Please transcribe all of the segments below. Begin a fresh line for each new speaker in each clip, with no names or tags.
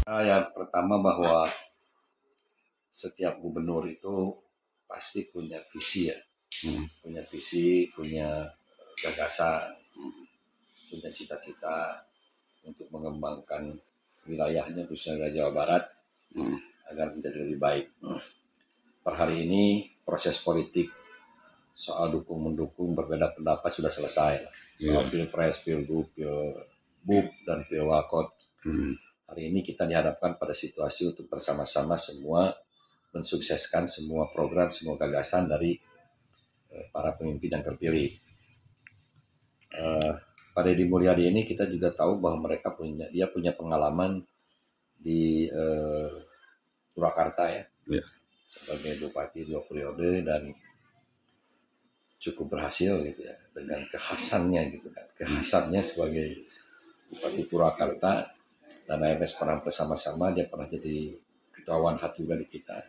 Yang pertama bahwa setiap gubernur itu pasti punya visi ya, punya visi, punya gagasan, punya cita-cita untuk mengembangkan wilayahnya khususnya Jawa Barat agar menjadi lebih baik. Per hari ini proses politik soal dukung-mendukung berbeda pendapat sudah selesai. Soal pilpres, pilgub, pilbub, dan pilwakot. Hari ini kita dihadapkan pada situasi untuk bersama-sama semua mensukseskan semua program, semua gagasan dari para pemimpin yang terpilih. Pak Deddy Mulyadi ini kita juga tahu bahwa dia punya pengalaman di Purwakarta ya, sebagai bupati 2 periode dan cukup berhasil gitu ya, dengan kekhasannya gitu kan, kekhasannya sebagai bupati Purwakarta. Dan AMS pernah bersama-sama, dia pernah jadi ketua Wanhat juga di kita.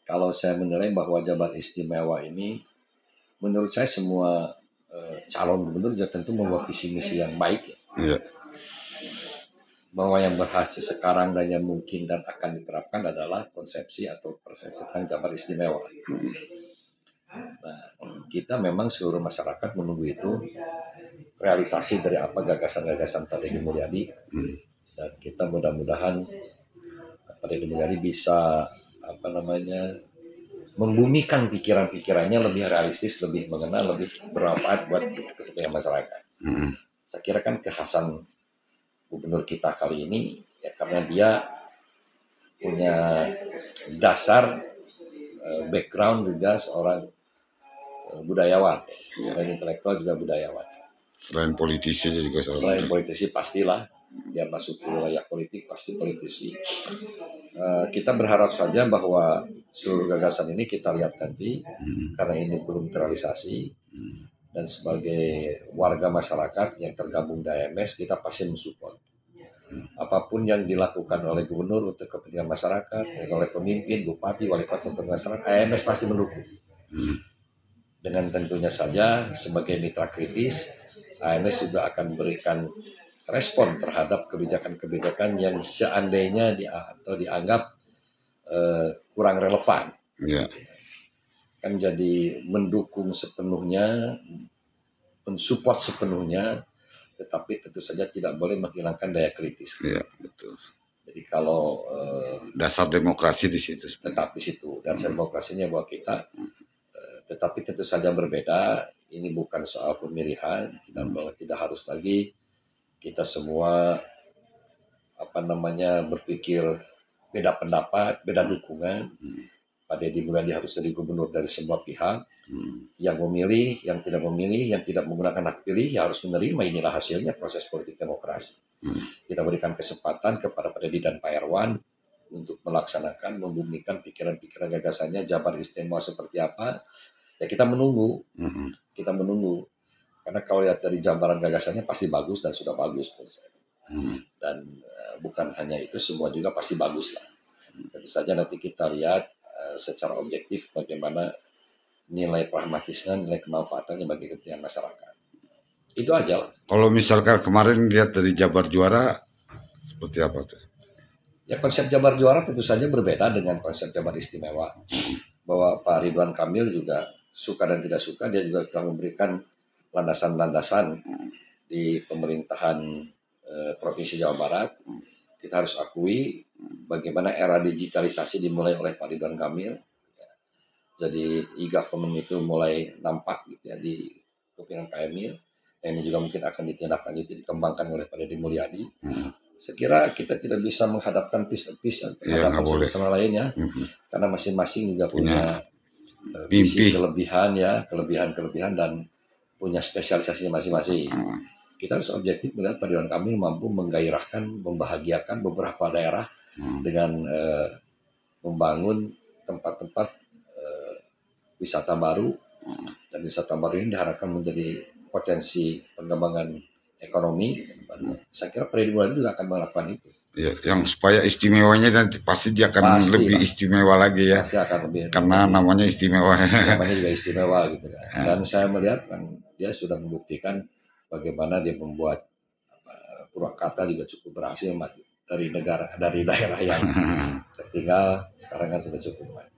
Kalau saya menilai bahwa jabatan istimewa ini, menurut saya semua calon gubernur juga tentu membawa visi misi yang baik ya. Bahwa yang berhasil sekarang dan yang mungkin dan akan diterapkan adalah konsepsi atau persepsi tentang jabatan istimewa. Nah, kita memang seluruh masyarakat menunggu itu realisasi dari apa gagasan-gagasan Pak Deddy Mulyadi, dan kita mudah-mudahan Pak Deddy Mulyadi bisa membumikan pikiran-pikirannya lebih realistis, lebih mengenal, lebih bermanfaat buat kepentingan masyarakat. Saya kira kan kekhasan gubernur kita kali ini ya karena dia punya dasar background juga seorang budayawan, selain intelektual juga budayawan.
Selain politisi juga
selain politisi pastilah dia masuk ke wilayah politik, pasti politisi. Kita berharap saja bahwa seluruh gagasan ini kita lihat nanti karena ini belum terrealisasi, dan sebagai warga masyarakat yang tergabung di AMS kita pasti mensupport apapun yang dilakukan oleh gubernur untuk kepentingan masyarakat, oleh pemimpin, bupati, wali kota untuk masyarakat, AMS pasti mendukung. Dengan tentunya saja sebagai mitra kritis, AMS juga akan memberikan respon terhadap kebijakan-kebijakan yang seandainya dianggap kurang relevan. Kan jadi mendukung sepenuhnya, mensupport sepenuhnya, tetapi tentu saja tidak boleh menghilangkan daya kritis.
Betul.
Jadi kalau
dasar demokrasi di situ.
Tetap di situ dasar demokrasinya bahwa kita, tetapi tentu saja berbeda. Ini bukan soal pemilihan, kita tidak harus lagi kita semua berpikir beda pendapat, beda dukungan. Pak Deddy Mulyadi harus jadi gubernur dari semua pihak. Yang memilih, yang tidak memilih, yang tidak menggunakan hak pilih, ya harus menerima. Inilah hasilnya proses politik demokrasi. Kita berikan kesempatan kepada Pak Deddy dan Pak Erwan untuk melaksanakan, membumikan pikiran-pikiran gagasannya, jabatan istimewa seperti apa. Ya kita menunggu, karena kalau lihat dari gambaran gagasannya pasti bagus dan sudah bagus menurut saya. Dan bukan hanya itu, semua juga pasti bagus lah. Tentu saja nanti kita lihat secara objektif bagaimana nilai pragmatisnya, nilai kemanfaatannya bagi kepentingan masyarakat. Itu aja lah.
Kalau misalkan kemarin lihat dari Jabar Juara, seperti apa tuh?
Ya konsep Jabar Juara tentu saja berbeda dengan konsep Jabar Istimewa. Bahwa Pak Ridwan Kamil juga suka dan tidak suka, dia juga telah memberikan landasan-landasan di pemerintahan Provinsi Jawa Barat. Kita harus akui bagaimana era digitalisasi dimulai oleh Pak Ridwan Kamil. Jadi e-government itu mulai nampak gitu ya di kepemimpinan Pak Emil. Ini juga mungkin akan ditindaklanjuti, dikembangkan oleh Pak Deddy Mulyadi. Saya kira kita tidak bisa menghadapkan piece-piece terhadap sama lainnya, karena masing-masing juga punya visi kelebihan dan punya spesialisasinya masing-masing. Kita harus objektif melihat Pak Ridwan Kamil mampu menggairahkan, membahagiakan beberapa daerah dengan membangun tempat-tempat wisata baru, dan wisata baru ini diharapkan menjadi potensi pengembangan ekonomi. Saya kira Pak Deddy Mulyadi juga akan melakukan itu.
Ya, yang supaya istimewanya nanti pasti dia akan lebih istimewa lagi ya.
Pasti akan lebih.
Karena namanya istimewa.
Namanya juga istimewa gitu kan. Dan saya melihat kan dia sudah membuktikan bagaimana dia membuat Purwakarta juga cukup berhasil maju dari daerah yang tertinggal, sekarang kan sudah cukup maju.